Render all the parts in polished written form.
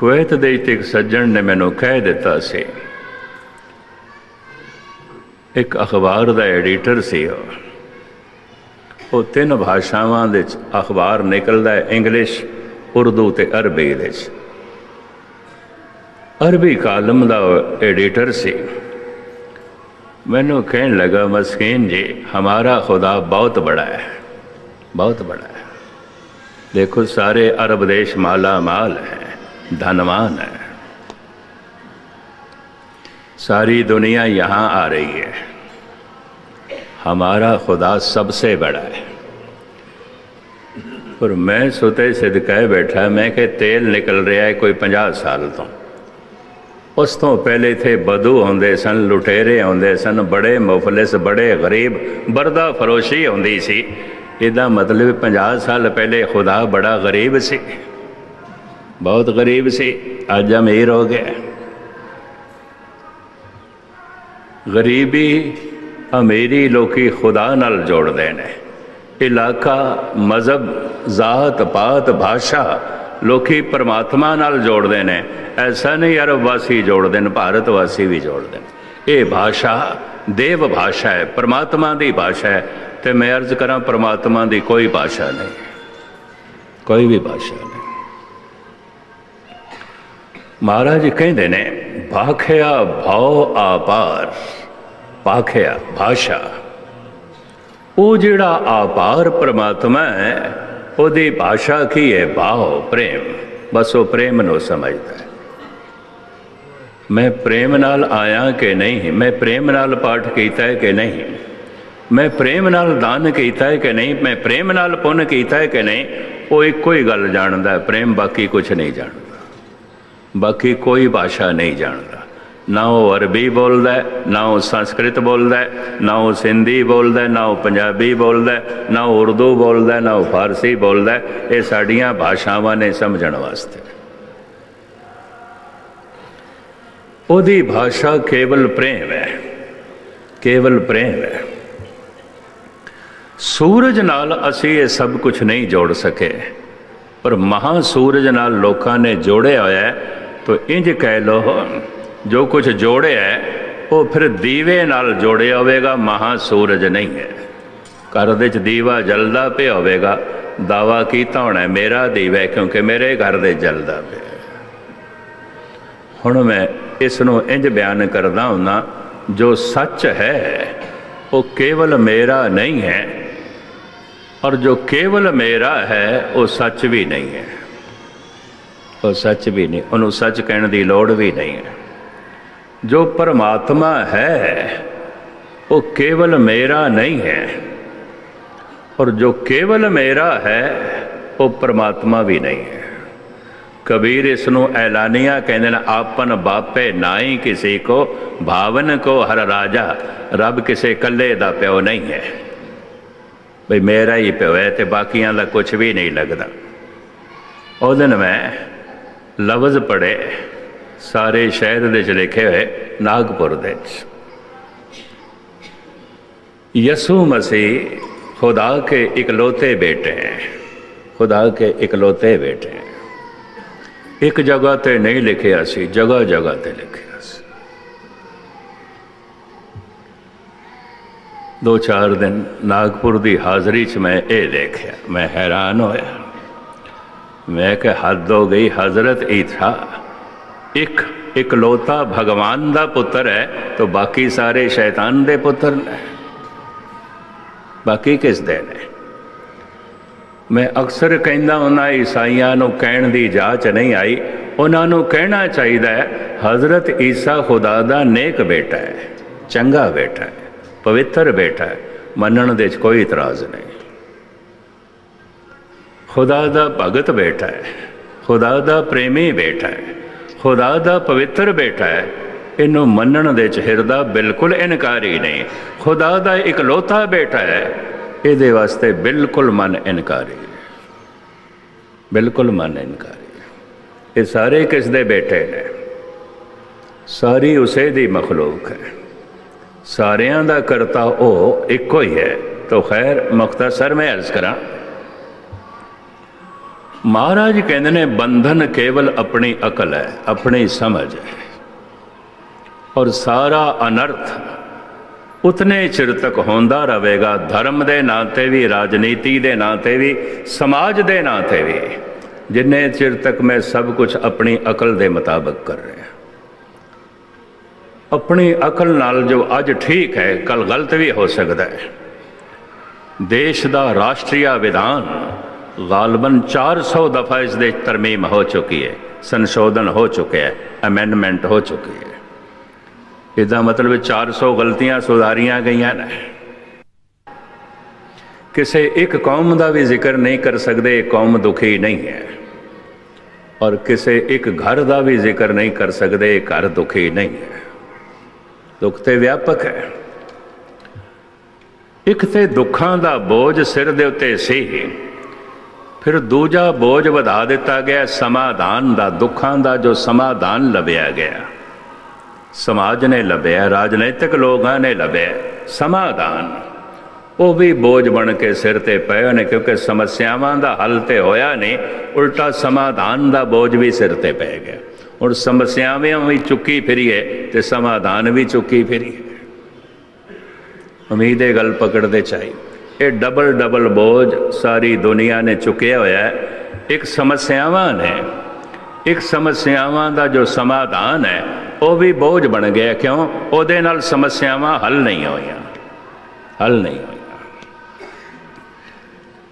Kuwait दे एक सज्जन ने मैनू कह दिता सी, एक अखबार का एडिटर सी, वो 3 भाषावां दे अखबार निकलता है, इंग्लिश, उर्दू ते अरबी दे। अरबी कालम का एडिटर सी। मैनू कहने लगा, मस्कीन जी, हमारा खुदा बहुत बड़ा है, बहुत बड़ा है। देखो सारे अरब देश माला माल है, धनवान है, सारी दुनिया यहाँ आ रही है, हमारा खुदा सबसे बड़ा है। और मैं सुते सिद्ध कह बैठा, मैं कि तेल निकल रहा है कोई 50 साल तो, उस तो पहले थे बदू होंदे सन, लुटेरे होंदे सन, बड़े मुफलिस, बड़े गरीब, बरदा फरोशी होंदी सी। इहदा मतलब 50 साल पहले खुदा बड़ा गरीब सी, बहुत गरीब सी, अज अमीर हो गया। गरीबी अमीरी लोकी खुदा नाल जोड़ते हैं। इलाका, मजहब, जात पात, भाषा लोकी परमात्मा नाल जोड़ते हैं। ऐसा नहीं अरब वासी जोड़ते हैं, भारत वासी भी जोड़ते हैं। ये भाषा देव भाषा है, परमात्मा की भाषा है। तो मैं अर्ज करा, परमात्मा की कोई भाषा नहीं, कोई भी भाषा नहीं। महाराज कहते ने, भाखिया भाव आपार, भाखिया भाषा, वो जिहड़ा आपार परमात्मा है, उसकी भाषा की है भाव, प्रेम। बस वो प्रेम नूं समझदा है। मैं प्रेम नाल आया कि नहीं, मैं प्रेम नाल पाठ कीता है कि नहीं, मैं प्रेम नाल दान कीता है कि नहीं, मैं प्रेम नाल पुण्य कीता है कि नहीं, वो एको ही गल जानदा है, प्रेम। बाकी कुछ नहीं जानता, बाकी कोई भाषा नहीं जानता। ना वो अरबी बोलता है, ना वो संस्कृत बोलता है, ना वो सिंधी बोलता है, ना वो पंजाबी बोलता है, ना वो उर्दू बोलता है, ना वो फारसी बोलता है। ये साड़ियाँ भाषावां ने समझण वास्ते। ओदी भाषा केवल प्रेम है, केवल प्रेम है। सूरज नाल असी ये सब कुछ नहीं जोड़ सके, पर महासूरज नाल लोकां ने जोड़े होया है। तो इंज कह लो, जो कुछ जोड़े है वो फिर दीवे नाल जोड़े होवेगा, महासूरज नहीं है। घर दे दीवा जलदा पे होवेगा, दावा कीता होना मेरा दीवा है क्योंकि मेरे घर दे जलदा पे। हुण मैं इसनों इंज बयान करदा हुंदा, जो सच है वो केवल मेरा नहीं है, और जो केवल मेरा है वो सच भी नहीं है। वो सच भी नहीं, उन्होंने सच कहने की लोड़ भी नहीं है। जो परमात्मा है वो केवल मेरा नहीं है, और जो केवल मेरा है वो परमात्मा भी नहीं है। कबीर इसनों ऐलानिया कहते हैं, आपन बापे नाई किसी को, भावन को हर राजा। रब किसी कल्ले दा प्यो नहीं है, भाई मेरा ही प्यो है, तो बाकियां का कुछ भी नहीं लगता। उस दिन मैं लफ्ज़ पढ़े सारे शहर दे लिखे हुए, नागपुर दे, यसू मसीह खुदा के इकलौते बेटे हैं, खुदा के इकलौते बेटे हैं। एक जगह ते नहीं लिखिया सी, जगह जगह ते लिखिया सी। 2-4 दिन नागपुर की हाज़री च मैं ये देखा, मैं हैरान होया। मैं कि हद हो गई, हजरत ईसा एक इकलौता भगवान का पुत्र है, तो बाकी सारे शैतान दे पुत्र ने, बाकी किस दे ने। मैं अक्सर कहना उन्होंने ईसाइयों को कहने की जांच नहीं आई, उन्होंने कहना चाहिए हजरत ईसा खुदा का नेक बेटा है, चंगा बेटा है, पवित्र बेटा है, मनण दे कोई इतराज़ नहीं। खुदा दा भगत बेटा है, खुदा दा प्रेमी बेटा है, खुदा दा पवित्र बेटा है, इनू मनण दे हिरदा बिल्कुल इनकारी नहीं। खुदा दा इकलौता बेटा है, ये वास्ते बिल्कुल मन इनकारी है, बिल्कुल मन इनकारी है। ये सारे किस दे बेटे ने, सारी उसे दी मखलूक है, सारियां दा करता ओ एको ही है। तो खैर मुख्तसर में अर्ज करा, महाराज कहते ने बंधन केवल अपनी अकल है, अपनी समझ है, और सारा अनर्थ उतने चिर तक होंदा रहेगा, धर्म के नाते भी, राजनीति के नाते भी, समाज के नाते भी, जिन्ने चिर तक मैं सब कुछ अपनी अकल के मुताबिक कर रहा। अपनी अकल नाल जो अज ठीक है कल गलत भी हो सकता है। देश का राष्ट्रीय विधान गालबन 400 दफा इस दे तरमीम हो चुकी है, संशोधन हो चुके हैं, अमेंडमेंट हो चुकी है। इसका मतलब 400 गलतियां सुधारियां गई ने। किसी एक कौम का भी जिक्र नहीं कर सकते, कौम दुखी नहीं है, और किसी एक घर का भी जिक्र नहीं कर सकते, घर दुखी नहीं है। दुख तो व्यापक है। एक तो दुखों का बोझ सिर दे उत्ते सी, फिर दूजा बोझ वधा दिता गया समाधान का। दुखों का जो समाधान लभ्या गया, समाज ने लभ्या, राजनीतिक लोगों ने लभ्या समाधान, वो भी बोझ बन के सिर ते पे ने, क्योंकि समस्यावां का हल तो होया नहीं, उल्टा समाधान का बोझ भी सिर ते पै गया। और समस्यावां भी चुकी फिरीए तो समाधान भी चुकी फिरीए। उम्मीद है गल पकड़ते चाहिए। ये डबल डबल बोझ सारी दुनिया ने चुकया होया है। एक समस्यावां ने, एक समस्यावां का जो समाधान है वो भी बोझ बन गया। क्यों? उहदे नाल समस्यावां हल नहीं होईयां, हल नहीं होईयां।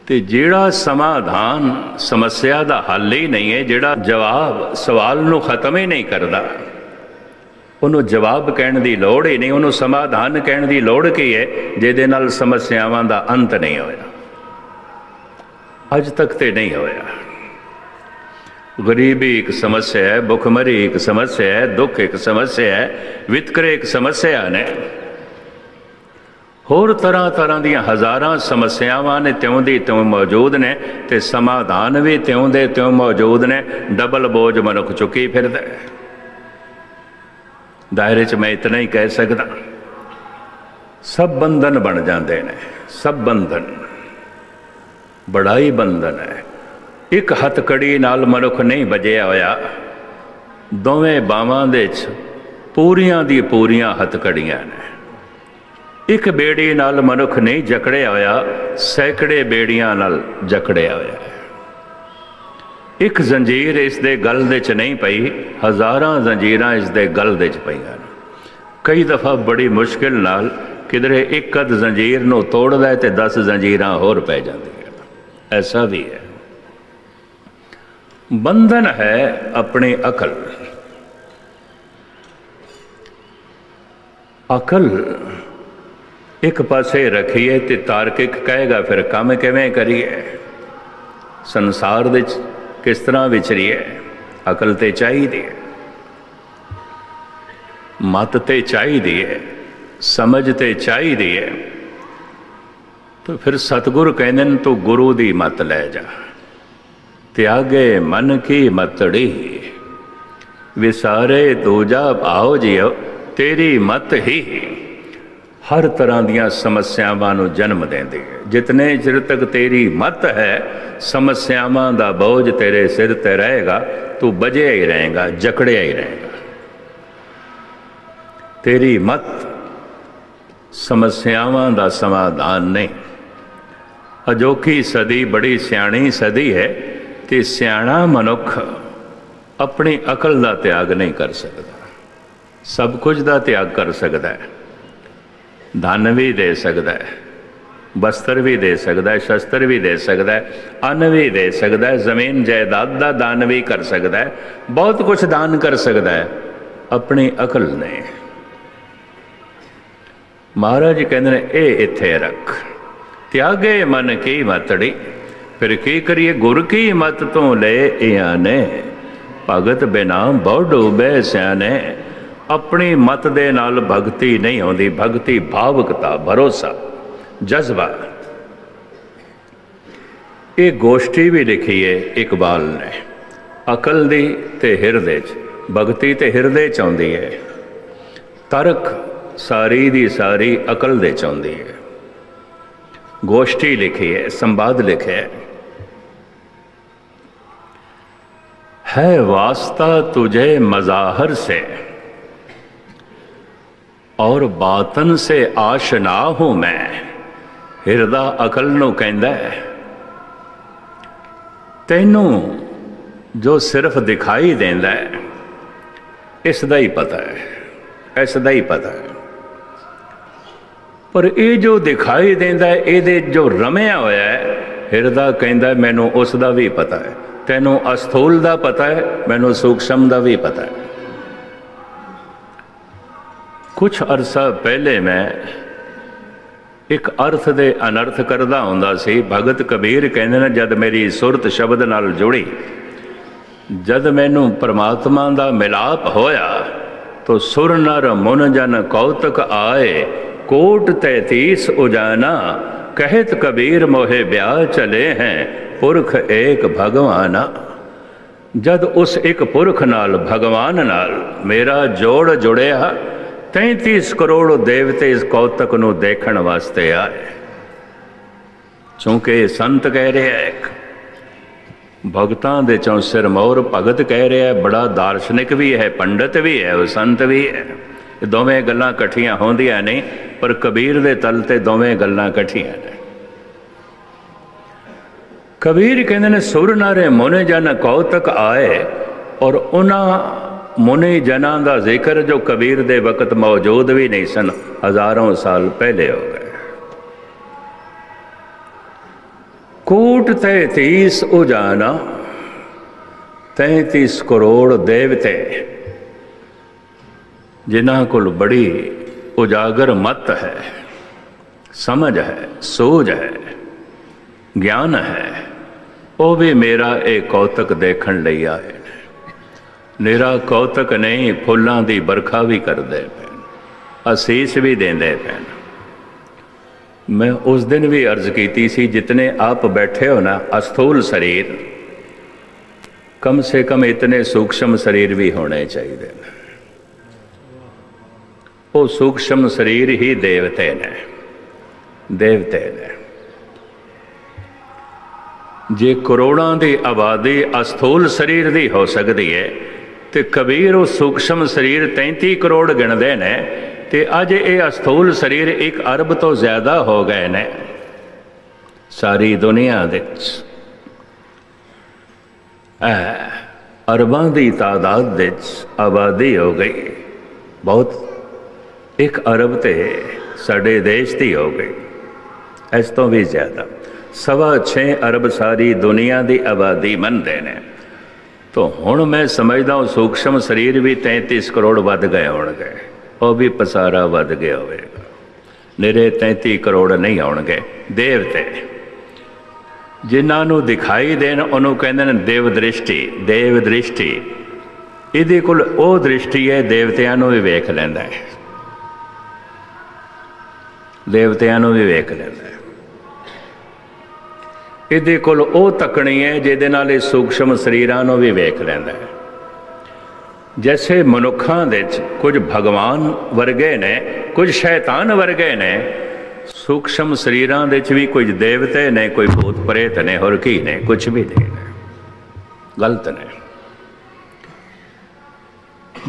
ते जिहड़ा समाधान समस्या का हल ही नहीं है, जिहड़ा जवाब सवाल नूं खत्म ही नहीं करता, उन्होंने जवाब कहने की लोड़ ही नहीं, उन्होंने समाधान कहने की लोड़ की है जिहदे नाल समस्यावां का अंत नहीं होया। अज तक तो नहीं होया। गरीबी एक समस्या है, भुखमरी एक समस्या है, दुख एक समस्या है, वितकरे एक समस्या ने, होर तरह तरह दी हज़ारां समस्यावां ने त्यों दी त्यों मौजूद ने, ते समाधान भी त्यों दे त्यों मौजूद ने। डबल बोझ मनुख चुकी फिरदा है। दायरे च मैं इतना ही कह सकदा, सब बंधन बन जाते हैं, सब बंधन, बड़ा ही बंधन है। एक हथकड़ी नाल मनुख नहीं बजिया होया, दोवें बावां दे च पूरियां दी पूरियां हथकड़ियां ने। एक बेड़ी नाल मनुख नहीं जकड़िया होया, सैकड़े बेड़ियां नाल जकड़िया होया है। एक जंजीर इस दे गल दे च नहीं पई, हज़ारां जंजीरां इस दे गल दे च पईयां। कई दफ़ा बड़ी मुश्किल नाल किधरे एक अध जंजीर नूं तोड़दा है ते 10 जंजीरां होर पै जांदियां। ऐसा भी है। बंधन है अपनी अकल। अकल एक पासे रखिए तो तार्किक कहेगा फिर काम किवें करिए, संसार दे किस तरह विचरिए। अकल तो चाहिए, मत तो चाहिए, समझ तो चाहिए। तो फिर सतगुरु कहते हैं तू गुरु दी मत लै जा, त्यागे मन की मतड़ी, विसारे दूजा भाव जियो तेरी मत ही। हर तरह दियां समस्यावां नूं जन्म देंदी है। जितने चिर तक तेरी मत है, समस्यावां दा बोझ तेरे सिर ते रहेगा, तू बजिया ही रहेगा, जकड़िया ही रहेगा। तेरी मत समस्यावां दा समाधान नहीं। अजोखी सदी बड़ी सियाणी सदी है, ते सियाणा मनुख अपनी अकल का त्याग नहीं कर सकता। सब कुछ का त्याग कर सकता है, धन भी दे सकता है, वस्त्र भी दे सकता है, शस्त्र भी दे सकता है, अन्न भी दे सकता है, जमीन जायदाद का दान भी कर सकता है, बहुत कुछ दान कर सकता है, अपनी अकल ने। महाराज कहते हैं ए इत्थे रख, त्यागे मन की मतड़ी। फिर की करिए? गुर की मत तो ले इयाने, भगत बिना बहु डूबे सियाने। अपनी मत दे नाल भगती नहीं होती। भगती भावुकता, भरोसा, जज्बा। ये गोष्ठी भी लिखी है इकबाल ने, अकल दी ते हिरदे च। भगती ते हिरदे च आउंदी है, तर्क सारी दी सारी अकल दे च आउंदी है। गोष्ठी लिखी है, संवाद लिखे है। है वास्ता तुझे मज़ाहर से और बातन से आशना हूं मैं। हिरदा अकल नूं कहंदा है, तैनू जो सिर्फ दिखाई देंदा है इसदा ही पता है, इसदा ही पता है। पर ये जो दिखाई देंदा है ये जो रमिया होया है, हिरदा कहंदा मैनू उसदा भी पता है। तैनू अस्थूल दा पता है, मैनू सूक्ष्म दा भी पता है। कुछ अरसा पहले मैं एक अर्थ दे अनर्थ करदा हुंदा सी। भगत कबीर कहंदे ने, जद मेरी सुरत शब्द नाल जुड़ी, जद मैनू परमात्मा दा मिलाप होया, तो सुर नर मुन जन कौतक आए, कोट 33 उजाना, कहत कबीर मोहे ब्याह चले हैं, पुरख एक भगवाना। जद उस एक पुरख नाल भगवान नाल मेरा जोड़ जुड़िया, 33 करोड़ देवते इस कौतक नूं देखण वास्ते आए। चूंकि संत कह रहे हैं, एक भगतां दे चों सिरमौर भगत कह रहा है, बड़ा दार्शनिक भी है, पंडित भी है, वो संत भी है। दोवें गल्लां कट्ठियां होंदियां नहीं, पर कबीर दे तल ते दोवें गल्लां कट्ठियां ने। कबीर कहंदे ने, सुर नारे मुनि जन कौतक आए, और उन्हां मुनि जनां दा जिक्र जो कबीर दे वक्त मौजूद भी नहीं सन, हजारों साल पहले हो गए। कोट 33 उजाना, 33 करोड़ देवते जिन्हां कोल बड़ी उजागर मत है, समझ है, सूझ है, ज्ञान है, वो भी मेरा एक कौतक देखण लई आए। निरा कौतक नहीं, फुल्लां दी बरखा भी करदे पैन, असीस भी देंदे पैन। मैं उस दिन भी अर्ज की सी, जितने आप बैठे हो ना, अस्थूल शरीर, कम से कम इतने सूक्ष्म शरीर भी होने चाहिए। वो सूक्ष्म शरीर ही देवते ने, देवते ने। जे करोड़ों की आबादी अस्थूल शरीर की हो सकती है, तो कबीर वो सूक्ष्म शरीर 33 करोड़ गिनते ने, तो अज ये अस्थूल शरीर 1 अरब तो ज्यादा हो गए ने। सारी दुनिया अरबां की तादाद आबादी हो गई बहुत। 1 अरब तो साडे देश की हो गई, इस तो भी ज्यादा। 6.25 अरब सारी दुनिया की आबादी मनते हैं। तो हुण मैं समझदा हूँ सूक्ष्म शरीर भी 33 करोड़ वध गए होणगे, वह भी पसारा वध गया होगा। निरे 33 करोड़ नहीं होणगे। देवते जिन्होंने दिखाई देन उन्होंने कहते हैं देव दृष्टि। देव दृष्टि इहदे कोल वो दृष्टि है, देवतियां नूं भी वेख लैंदा है, देवतियां नूं भी वेख लैंदा है। इहदे कोल वो तकनी है जिहदे नाल इह सूक्ष्म शरीरां नूं भी वेख लैंदा है। जैसे मनुखां दे कुछ भगवान वर्गे ने, कुछ शैतान वर्गे ने, सूक्ष्म शरीरां दे भी कुछ देवते ने, कोई भूत प्रेत ने, होर की ने, कुछ भी नहीं ने, गलत ने।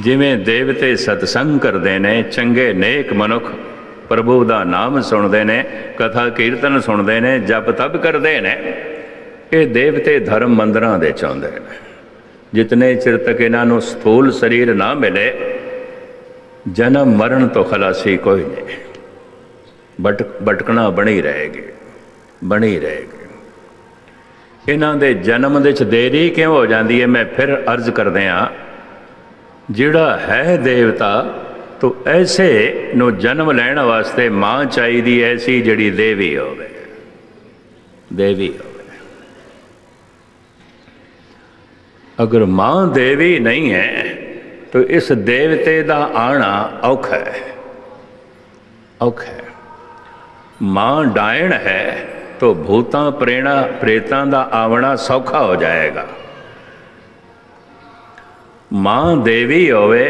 जिवें देवते सतसंग करते ने, चंगे नेक मनुख प्रभु का नाम सुनते ने, कथा कीर्तन सुनते ने, जप तप करते हैं, ये देवते धर्म मंदिरां दे चाहुंदे ने। जितने चिर तक इन्हों स्थूल शरीर ना मिले, जन्म मरण तो खलासी कोई नहीं। भटकना बनी रहेगी, बनी रहेगी। इन्हों के जन्म दे देरी क्यों हो जाती है? मैं फिर अर्ज कर दिया, जिहड़ा है देवता तो ऐसे नो जन्म लैण वास्ते मां चाहिए, ऐसी जिहड़ी देवी होवे, देवी होवे। अगर मां देवी नहीं है तो इस देवते का आना औखा है, औखा है। मां डायण है तो भूतां प्रेतां का आवना सौखा हो जाएगा। मां देवी होवे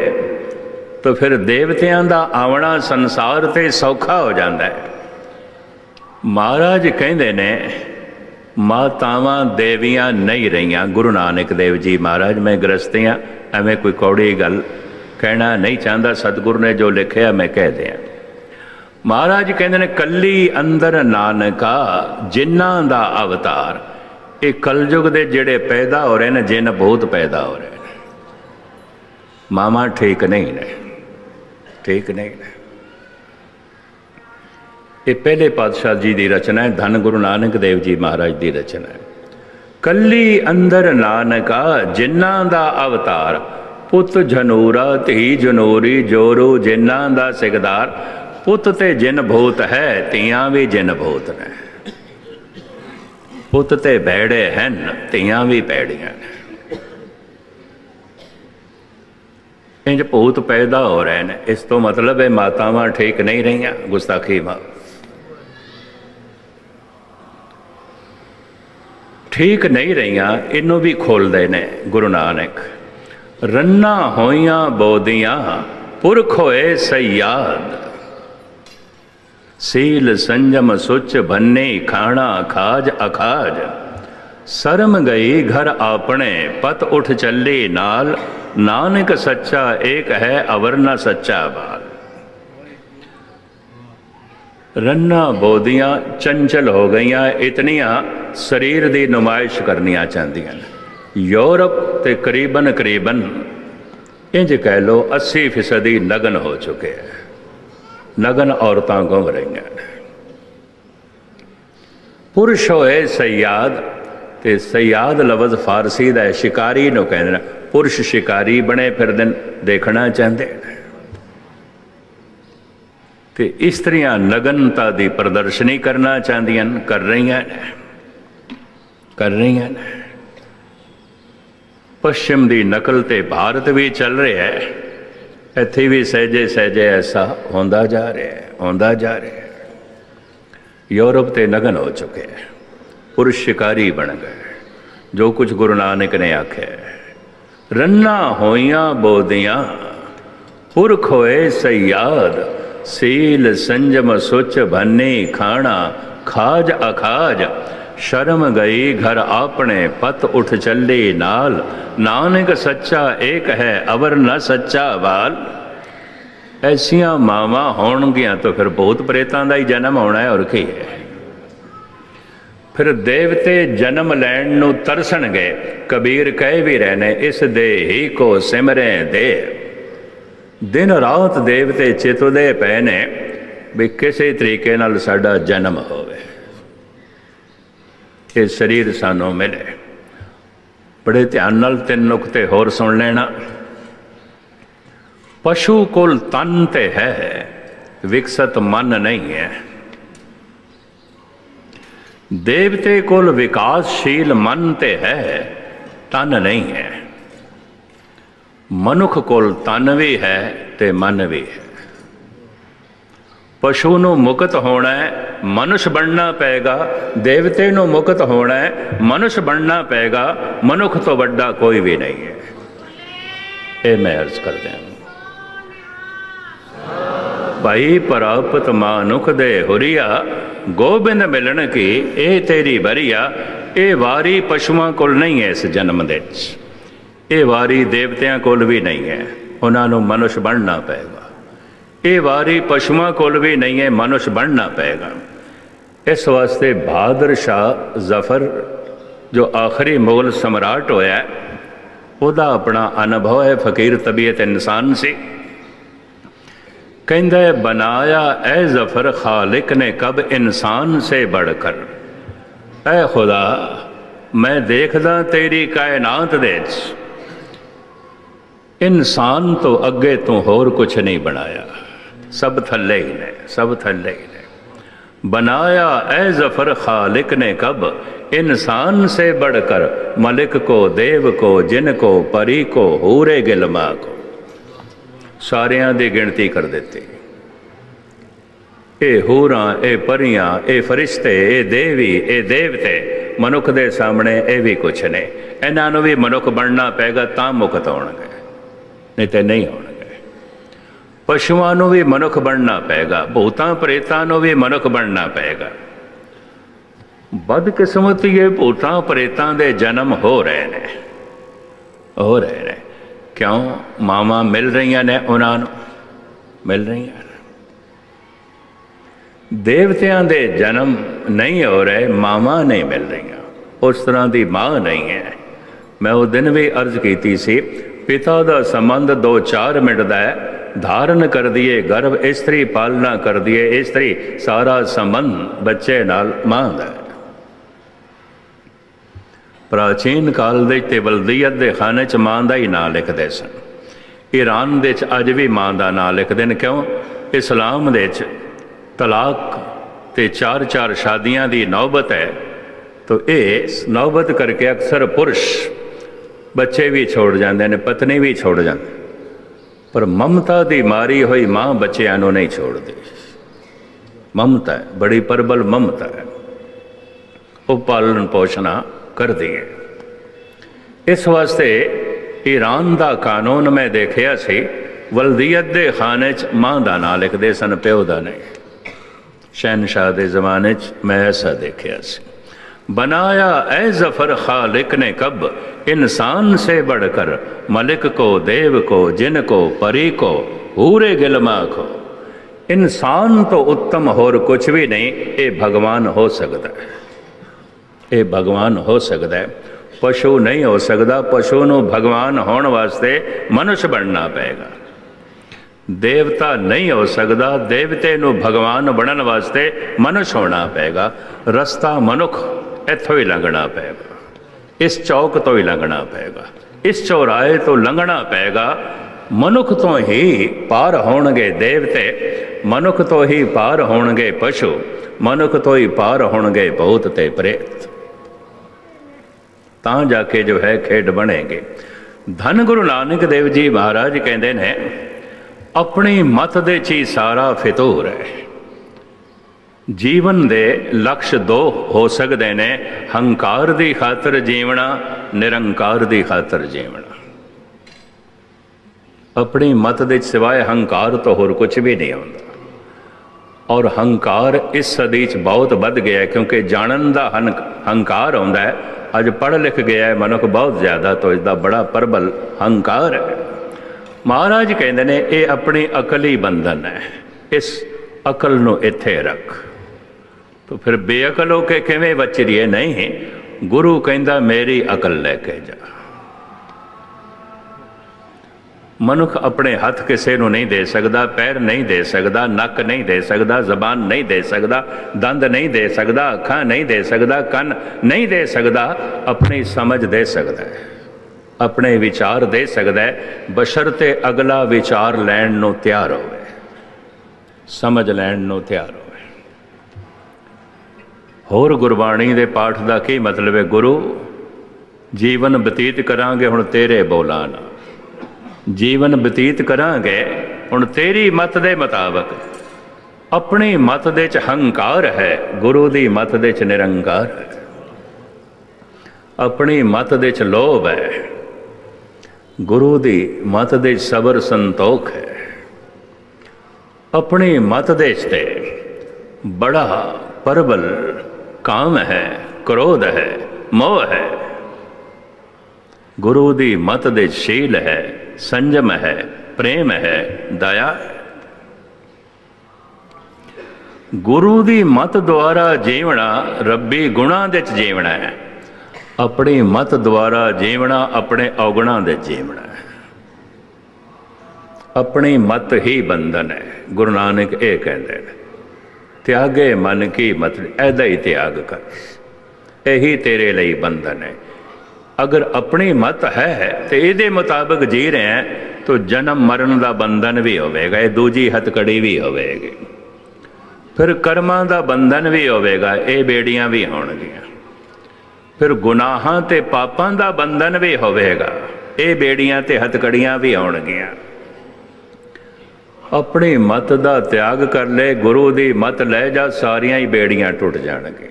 तो फिर देवतियां का आवना संसार ते सौखा हो जाता है। महाराज कहते ने, मातावां देवियां नहीं रहियां। गुरु नानक देव जी महाराज, मैं गृहस्थी हाँ, एवं कोई कौड़ी गल कहना नहीं चाहता, सतगुरु ने जो लिखिया मैं कह दिया। महाराज कहते हैं कली अंदर नानका जिन्ना दा अवतार। ये कलयुग दे जेड़े पैदा हो रहे हैं, जिन बहुत पैदा हो रहे हैं, मामा ठीक नहीं ने, ठीक नहीं ने। ये पहले पातशाह जी की रचना है, धन गुरु नानक देव जी महाराज की रचना है। कली अंदर नानका जिन्ना दा अवतार, पुत झनूरा धी जनूरी जोरू जिन्ना दा सिकदार। पुत ते जिन भूत है, तियां भी जिन भूत ने। पुत ते भैड़े हैं, तियां भी भैड़ियां ने। इंज भूत पैदा हो रहे हैं। इस तो मतलब है मातावां ठीक नहीं रही, गुस्ताखी मां ठीक नहीं रही। इनू भी खोलते ने गुरु नानक। रन्ना होइयां बोदियां पुरख होए सयाद। सील संजम सुच भन्ने खाना खाज अखाज। शर्म गई घर आपने पत उठ चली नाल। नानक सच्चा एक है अवर न सच्चा बाल। रन्ना बोदियां चंचल हो गई, इतनियां शरीर की नुमाइश करनिया चाहदियां। यूरोप ते करीबन करीबन इंज कह लो 80% नगन हो चुके हैं। नगन औरतां घूम रही हैं। पुरुष होए सयाद, ते सयाद लफज फारसी का है, शिकारी नूं कहंदे ने। पुरुष शिकारी बने फिरदे देखना चाहते हैं। ते इस्त्रियां नगनता की प्रदर्शनी करना चाहदियां, कर रही हैं, कर रही हैं। पश्चिम की नकल ते भारत भी चल रहा है। इत्थे भी सहजे सहजे ऐसा होंदा जा रहा है, होंदा जा रहा है। यूरोप ते नगन हो चुके हैं, पुरुष शिकारी बन गए। जो कुछ गुरु नानक ने आख्या, रन्ना होइयां बोदियां पुरख होए सयाद। सील संजम सुच भन्नी खाना खाज अखाज। शर्म गई घर आपने पत उठ चली नाल। नानक सच्चा एक है अवर न सच्चा बाल। ऐसियां मावां होणगियां तो फिर भूत प्रेतां दा ही जन्म होना है, और की है। फिर देवते जन्म लैण नूं तरसणगे। कबीर कह भी रहने, इस दे ही को सिमरे देव। दिन रात देवते चितुदे पए ने भी किसी तरीके नाल साडा जन्म होवे, ये शरीर सानू मिले। बड़े ध्यान नाल 3 नुकते होर सुन लेना। पशु कोल तन ते है, विकसित मन नहीं है। देवते कोल विकासशील मन ते है, तन नहीं है। मनुख कोल तन भी है ते मन भी है। पशु नूं मुक्त होना है, मनुष्य बनना पेगा। देवते नूं मुक्त होना है, मनुष्य बनना पेगा। मनुख तो बड़ा कोई भी नहीं है। ये मैं अर्ज कर दें भाई, प्राप्त मानुख दे हुरिया। गोबिंद मिलन की ए तेरी बरिया। ये वारी पशुआं कोल नहीं है इस जन्म दे। ये वारी देवतियां कोल भी नहीं है, उन्होंने मनुष्य बनना पेगा। ये वारी पशुआं कोल भी नहीं है, मनुष्य बनना पेगा। इस वास्ते बहादुर शाह जफर जो आखिरी मुगल सम्राट होया, उहदा अपना अनुभव है। फकीर तबीयत इंसान सी। कहंदा है, बनाया ए जफर खालिक ने कब इंसान से बढ़कर। ऐ खुदा, मैं देखदा तेरी कायनात दे इंसान तो अगे तो होर कुछ नहीं बनाया। सब थल्ले ही ने, सब थल्ले ही ने। बनाया ए जफर खालिक ने कब इंसान से बढ़कर। मलिक को, देव को, जिन को, परी को, हूरे गिलमा को, सारियां दी गिनती कर देती। ए हूरां, ए परियां, ए फरिश्ते, ए देवी, ए देवते मनुख दे सामने ये भी कुछ ने। इन्हों भी मनुख बनना पेगा तां मुक्त होणगे, नहीं तो नहीं होणगे। पशुआं नूं भी मनुख बनना पेगा, भूतां प्रेतां नूं भी मनुख बनना पेगा। बदकिस्मती भूतां प्रेतां दे जन्म हो रहे ने, हो रहे ने। क्यों? मावां मिल रही ने उन्होंने, मिल रही हैं। देवतियां दे जन्म नहीं हो रहे, मावां नहीं मिल रही, उस तरह की मां नहीं है। मैं उस दिन भी अर्ज की सी, पिता का संबंध 2-4 मिनट का है, धारण कर दिए गर्भ इस्त्री, पालना कर दिए इस्त्री, सारा संबंध बच्चे नाल मां दा है। प्राचीन काल दे बलदीयत के खाने च मां का ही नाम लिखते सन। ईरान दे अज भी मां का नाम लिखते हैं। क्यों? इस्लाम दे तलाक ते 4-4 शादियां की नौबत है, तो ये नौबत करके अक्सर पुरुष बच्चे भी छोड़ जाते हैं, पत्नी भी छोड़ जाते, पर ममता की मारी हुई मां बच्चों को नहीं छोड़ती। ममता है, बड़ी प्रबल ममता है, वो पालन पोषण कर दी है। इस वास्ते ईरान का कानून मैं देखा सी, वल्दियत के खाने च मां का नाम लिखते सन, प्यो का नहीं। शहनशाह के जमाने च मैं ऐसा देखा सी। बनाया ए जफर खालिक ने कब, इंसान से बढ़कर मलिक को, देव को, जिन को, परी को, हूरे गिलमा को। इंसान तो उत्तम होर कुछ भी नहीं, ये भगवान हो सकता है, ये भगवान हो सकता है, पशु नहीं हो सकता। पशु को भगवान होने वास्ते मनुष्य बनना पेगा। देवता नहीं हो सकता, देवते को भगवान बनने वास्ते मनुष्य होना पेगा। रस्ता मनुख इत्थों ही लंघना पेगा, इस चौक तो ही लंघना पेगा, इस चौराहे तो लंघना पेगा। मनुख तो ही पार होणगे देवते, मनुख तो ही पार होणगे पशु, मनुख तो ही पार होणगे भूत ते प्रेत। तां जाके जो है खेड बनेंगे। धन गुरु नानक देव जी महाराज कहते हैं, अपनी मत दे ची सारा फितूर है। जीवन दे लक्ष्य 2 हो सकते हैं, हंकार की खातर जीवना, निरंकार की खातर जीवना। अपनी मत दे सिवाय हंकार तो होर कुछ भी नहीं होता। और हंकार इस सदी च बहुत बढ़ गया है, क्योंकि जानन का हंकार होंदा है। अज पढ़ लिख गया है मनुख बहुत ज़्यादा, तो इसका बड़ा प्रबल हंकार है। महाराज कहते हैं ये अपनी अकल ही बंधन है, इस अकल नूं इत्थे रख। तो फिर बेअकल हो के किवें वचरीए? नहीं, गुरु कहता मेरी अकल लैके जा। मनुख अपने हाथ किसी को नहीं दे सकता, पैर नहीं दे सकता, नक नहीं दे सकता, जबान नहीं दे सकता, दंद नहीं दे सकता, अखां नहीं दे सकता, कन नहीं दे सकता। अपनी समझ दे सकता है, अपने विचार दे सकता है, बशर्ते अगला विचार लैण नूं तैयार होवे, समझ लैण नूं तैयार होवे। होर गुरबाणी दे पाठ का की मतलब है? गुरु जीवन बतीत करांगे हुण तेरे बोलां नाल, जीवन बतीत करांगे हुण तेरी मत दे मुताबक। अपनी मत दे च हंकार है, गुरु दी मत दे च निरंकार है। अपनी मत दे च लोभ है, गुरु दी मत दे च सबर संतोख है। अपनी मत दे च बड़ा प्रबल काम है, क्रोध है, मोह है। गुरु दी मत दे शील है, संयम है, प्रेम है, दया है। गुरु दी मत द्वारा जीवना रब्बी गुणा दे जीवना है। अपनी मत द्वारा जीवना अपने अवगुणा दे जीवना है। अपनी मत ही बंधन है। गुरु नानक ये कहते हैं, त्यागे मन की मत, ऐदा ही त्याग कर, यही तेरे लिए बंधन है। अगर अपनी मत है तो ये मुताबिक जी रहे हैं तो जन्म मरण का बंधन भी होगा, ये दूजी हथकड़ी भी होगी, फिर कर्मां का बंधन भी होगा, ये बेड़ियां भी होणगियां, फिर गुनाहां ते पापां का बंधन भी होगा, ये बेड़ियां ते हथकड़ियां भी होणगियां। अपनी मत का त्याग कर ले, गुरु की मत ले जा, सारियां ही बेड़ियां टुट जाणगियां।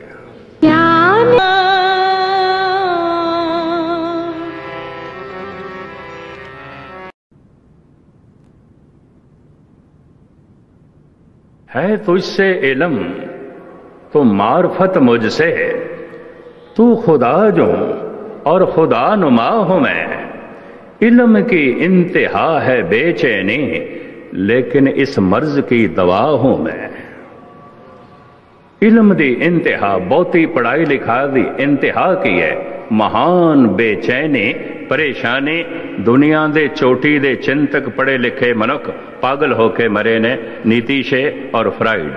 है तुझसे इल्म तो मार्फत मुझसे, तू खुदा जो और खुदा नुमा हूं मैं, इल्म की इंतहा है बेचैनी, लेकिन इस मर्ज की दवा हूं मैं। इल्म दी इंतहा, बहुती पढ़ाई लिखा दी इंतहा की है, महान बेचैनी परेशानी। दुनिया दे चोटी दे चिंतक पढ़े लिखे मनुख पागल होके मरे ने, नीतीशे और फ्राइड।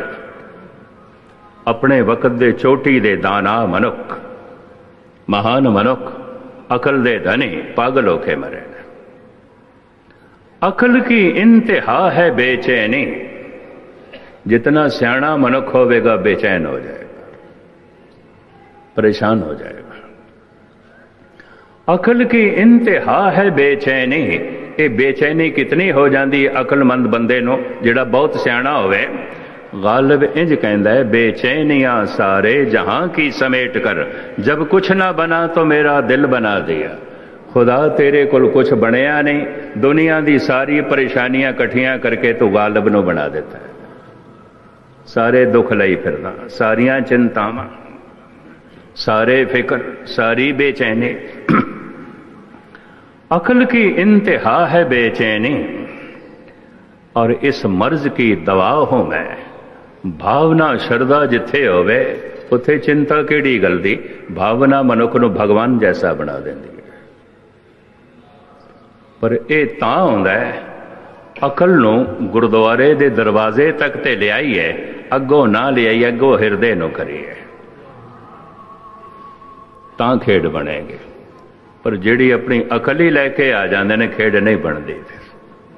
अपने वक्त दे चोटी दे दाना मनुख, महान मनुख, अकल दे धनी पागल होके मरे ने। अकल की इंतहा है बेचैनी, जितना सियाणा मनुख होवेगा बेचैन हो जाएगा, परेशान हो जाएगा। अकल की इंतहा है बेचैनी। ये बेचैनी कितनी हो जाती अकलमंद बंदे नो, जिहड़ा बहुत सियाणा होवे। गालिब इंज कहंदा है, बेचैनियां सारे जहां की समेट कर, जब कुछ ना बना तो मेरा दिल बना दिया। खुदा तेरे कोल कुछ बनया नहीं, दुनिया दी सारी परेशानियां कट्ठियां करके तू गालिब नो बना देता है। सारे दुख लई फिरदा, सारियां चिंतावां, सारे फिक्र, सारी बेचैनी। अकल की इंतहा है बेचैनी और इस मर्ज की दवा हूं मैं। भावना शरदा जिथे होवे उथे चिंता केड़ी गल दी। भावना मनुख नूं भगवान जैसा बना देंदी है। पर यह तां हुंदा है अकल नूं गुरुद्वारे दे दरवाजे तक ते लियाई है, अगों ना लियाई, अगों हिरदे नूं करिए, तां खेड बनेगी। पर जिहड़ी अपनी अकल ही लैके आ जाते हैं, खेड नहीं बनती,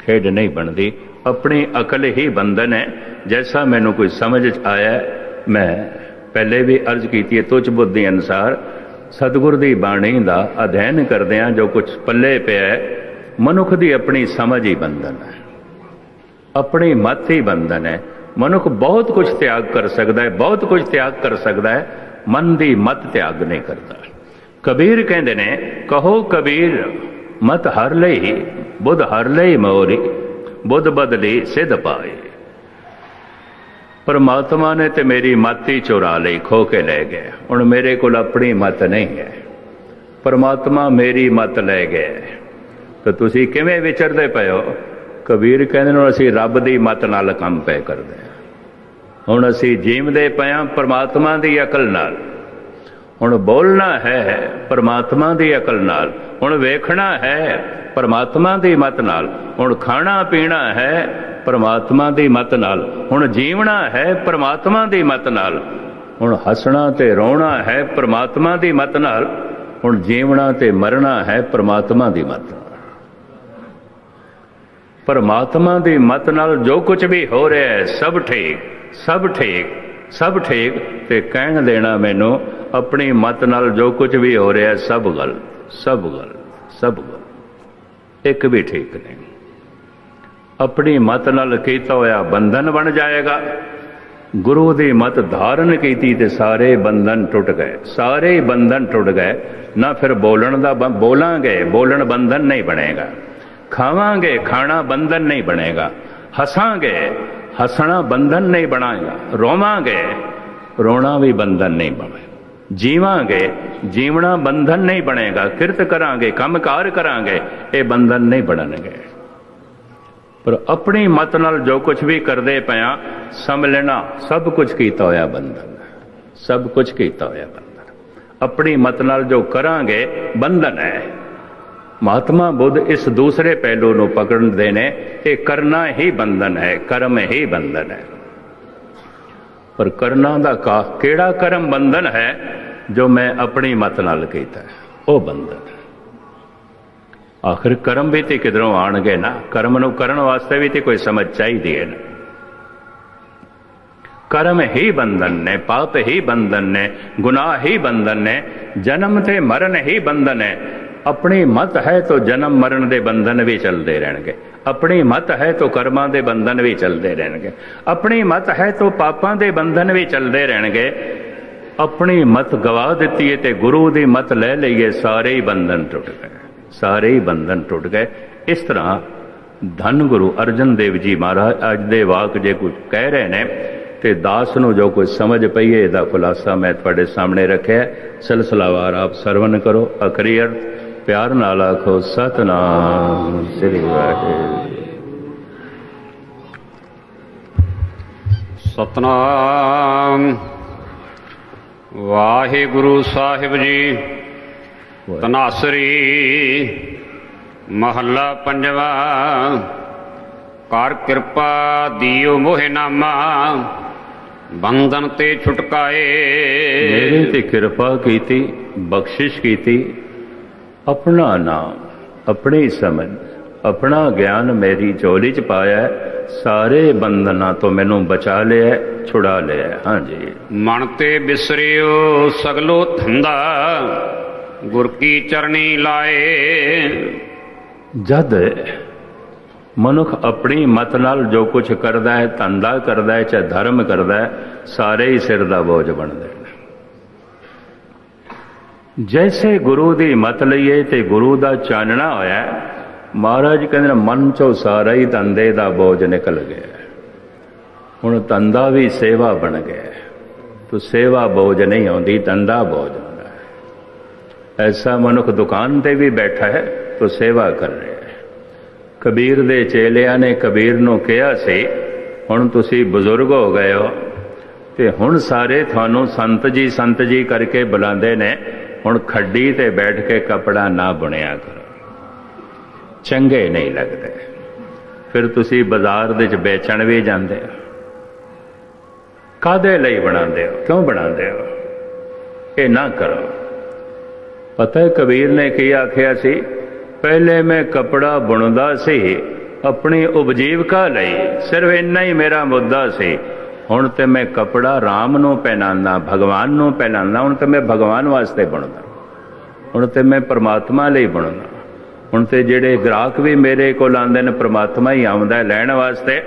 खेड नहीं बनती। अपनी अकल ही बंधन है। जैसा मैनू कोई समझ आया, मैं पहले भी अर्ज की, तुझ बुद्धि अनुसार सतगुर की बाणी का अध्ययन करदियां जो कुछ पल्ले पिया है, मनुख की अपनी समझ ही बंधन है, अपनी मत ही बंधन है। मनुख बहुत कुछ त्याग कर सकता है, बहुत कुछ त्याग कर सकता है, मन की मत त्याग नहीं करता। कबीर कहते ने, कहो कबीर मत हर लई, बुध हर लई मोरी, बुध बदली सिद्ध पाए। परमात्मा ने तो मेरी मत ही चुरा ली, खो के ले गए। हुण मेरे को अपनी मत नहीं है, परमात्मा मेरी मत ले गए। तो तुसी किवें विचरदे पए हो? कबीर कहते असीं रब दी मत नाल काम पे करदे हां। हुण असीं जीवदे पए हां परमात्मा दी अकल नाल। हुण बोलना है परमात्मा दी अकल नाल, हुण वेखना है परमात्मा दी मत नाल, हुण खाना पीना है परमात्मा दी मत नाल, हुण जीवना है परमात्मा दी मत नाल, हुण हसना ते रोना है परमात्मा दी मत नाल, हुण जीवना ते मरना है परमात्मा दी मत नाल। परमात्मा दी मत नाल जो कुछ भी हो रहा है सब ठीक, सब ठीक, सब ठीक। ते कहण देना मैनू अपनी मत नाल जो कुछ भी हो रहा है सब गलत, सब गलत, सब गलत, एक भी ठीक नहीं। अपनी मत नाल कीता होया बंधन बन जाएगा। गुरु दी मत धारण कीती ते सारे बंधन टुट गए, सारे ही बंधन टुट गए। ना फिर बोलन दा, बोलांगे बोलन बंधन नहीं बनेगा, खावांगे खाना बंधन नहीं बनेगा, हसांगे हसना बंधन नहीं बनाएगा, रोवांगे रोना भी बंधन नहीं बनेगा, जीवांगे जीवना बंधन नहीं बनेगा, किरत करांगे कामकार करांगे, ये बंधन नहीं बननगे। पर अपनी मत नाल जो कुछ भी करते पया समझ लेना सब कुछ कीता होया बंधन, सब कुछ कीता होया बंधन। अपनी मत नाल जो करांगे बंधन है। महात्मा बुद्ध इस दूसरे पहलू को पकड़ते ने, ये करना ही बंधन है, कर्म ही बंधन है। पर करना दा केड़ा कर्म बंधन है? जो मैं अपनी मत नाल कीता है वो बंधन है। आखिर कर्म भी तो किधरों आणगे ना, कर्म नूं करन वास्ते भी तो कोई समझ चाहिए है ना। कर्म ही बंधन ने, पाप ही बंधन ने, गुनाह ही बंधन ने, जन्म ते मरण ही बंधन है। अपनी मत है तो जन्म मरण दे बंधन भी चलते रहेंगे, अपनी मत है तो कर्मां दे बंधन भी चलते रहेंगे, अपनी मत है तो पापां दे बंधन भी चलते रहेंगे। अपनी मत गवा दी है तो गुरु की मत ले लीए, सारे ही बंधन टुट गए, सारे ही बंधन टुट गए। इस तरह धन गुरु अर्जन देव जी महाराज अज दे वाक जे कुछ कह रहे हैं ਤੇ ਦਾਸ ਨੂੰ ਜੋ ਕੁਝ ਸਮਝ ਪਈ ਹੈ ਇਹਦਾ ਖੁਲਾਸਾ ਮੈਂ ਤੁਹਾਡੇ ਸਾਹਮਣੇ ਰੱਖਿਆ। ਸਿਲਸਿਲਾਵਾਰ ਆਪ ਸਰਵਨ ਕਰੋ। ਅਖਰੀ ਅਰਥ ਪਿਆਰ ਨਾਲ ਆਖੋ ਸਤਨਾਮ ਸ੍ਰੀ ਵਾਹਿਗੁਰੂ। ਸਤਨਾਮ ਵਾਹਿਗੁਰੂ ਸਾਹਿਬ ਜੀ। ਧਨਾਸਰੀ ਮਹੱਲਾ ਪੰਜਵਾ। ਕਰ ਕਿਰਪਾ ਦੀਓ ਮੋਹਿ ਨਾਮਾ, ਬੰਧਨ ਤੇ ਛੁਟਕਾਏ। ਮੇਰੇ ਤੇ ਕਿਰਪਾ ਕੀਤੀ, ਬਖਸ਼ਿਸ਼ ਕੀਤੀ, ਆਪਣਾ ਨਾਮ, ਆਪਣੀ ਸਮਝ, ਆਪਣਾ ਗਿਆਨ ਮੇਰੀ ਝੋਲੀ ਚ ਪਾਇਆ, ਸਾਰੇ ਬੰਧਨਾਂ ਤੋਂ ਮੈਨੂੰ ਬਚਾ ਲਿਆ, ਛੁਡਾ ਲਿਆ। ਹਾਂਜੀ। ਮਨ ਤੇ ਬਿਸਰਿਓ ਸਗਲੋ ਧੰਦਾ, ਗੁਰ ਕੀ ਚਰਣੀ ਲਾਏ। ਜਦ ਮਨੁੱਖ ਆਪਣੀ ਮਤ ਨਾਲ ਜੋ ਕੁਝ ਕਰਦਾ ਹੈ, ਧੰਦਾ ਕਰਦਾ ਹੈ, ਚਾਹੇ ਧਰਮ ਕਰਦਾ ਹੈ, ਸਾਰੇ ਹੀ ਸਿਰ ਦਾ ਬੋਝ ਬਣਦੇ ਨੇ। ਜੈਸੇ ਗੁਰੂ ਦੀ ਮਤ ਲਈਏ ਤੇ ਗੁਰੂ ਦਾ ਚਾਨਣਾ ਹੋਇਆ, ਮਹਾਰਾਜ ਕਹਿੰਦੇ ਨੇ ਮਨ ਚੋਂ ਸਾਰਾ ਹੀ ਧੰਦੇ ਦਾ ਬੋਝ ਨਿਕਲ ਗਿਆ। ਹੁਣ ਧੰਦਾ ਵੀ ਸੇਵਾ ਬਣ ਗਿਆ। ਤੋ ਸੇਵਾ ਬੋਝ ਨਹੀਂ ਆਉਂਦੀ, ਧੰਦਾ ਬੋਝ ਆਉਂਦਾ ਹੈ। ਐਸਾ ਮਨੁੱਖ ਦੁਕਾਨ ਤੇ ਵੀ ਬੈਠਾ ਹੈ ਤੋ ਸੇਵਾ ਕਰ ਰਿਹਾ ਹੈ। ਕਬੀਰ ਦੇ ਚੇਲਿਆਂ ਨੇ ਕਬੀਰ ਨੂੰ ਕਿਹਾ ਸੀ, ਹੁਣ ਤੁਸੀਂ ਬਜ਼ੁਰਗ ਹੋ ਗਏ ਹੋ ਤੇ ਹੁਣ ਸਾਰੇ ਤੁਹਾਨੂੰ ਸੰਤ ਜੀ ਕਰਕੇ ਬੁਲਾਉਂਦੇ ਨੇ, ਹੁਣ ਖੱਡੀ ਤੇ ਬੈਠ ਕੇ ਕੱਪੜਾ ਨਾ ਬੁਣਿਆ ਕਰੋ, ਚੰਗੇ ਨਹੀਂ ਲੱਗਦੇ। ਫਿਰ ਤੁਸੀਂ ਬਾਜ਼ਾਰ ਦੇ ਵਿੱਚ ਵੇਚਣ ਵੀ ਜਾਂਦੇ ਹੋ, ਕਾਹਦੇ ਲਈ ਬਣਾਉਂਦੇ ਹੋ, ਕਿਉਂ ਬਣਾਉਂਦੇ ਹੋ? ਇਹ ਨਾ ਕਰੋ। ਪਤਾ ਹੈ ਕਬੀਰ ਨੇ ਕੀ ਆਖਿਆ ਸੀ? ਪਹਿਲੇ ਮੈਂ ਕੱਪੜਾ ਬੁਣਦਾ ਸੀ ਆਪਣੀ ਉਪਜੀਵਕਾ ਲਈ, ਸਿਰਫ ਇੰਨਾ ਹੀ ਮੇਰਾ ਮੁੱਦਾ ਸੀ। ਹੁਣ ਤੇ ਮੈਂ ਕੱਪੜਾ ਰਾਮ ਨੂੰ ਪਹਿਨਾਉਂਦਾ, ਭਗਵਾਨ ਨੂੰ ਪਹਿਨਾਉਂਦਾ। ਹੁਣ ਤੇ ਮੈਂ ਭਗਵਾਨ ਵਾਸਤੇ ਬੁਣਦਾ, ਹੁਣ ਤੇ ਮੈਂ ਪਰਮਾਤਮਾ ਲਈ ਬੁਣਦਾ। ਹੁਣ ਤੇ ਜਿਹੜੇ ਗ੍ਰਾਹਕ ਵੀ ਮੇਰੇ ਕੋਲ ਆਉਂਦੇ ਨੇ, ਪਰਮਾਤਮਾ ਹੀ ਆਉਂਦਾ ਲੈਣ ਵਾਸਤੇ,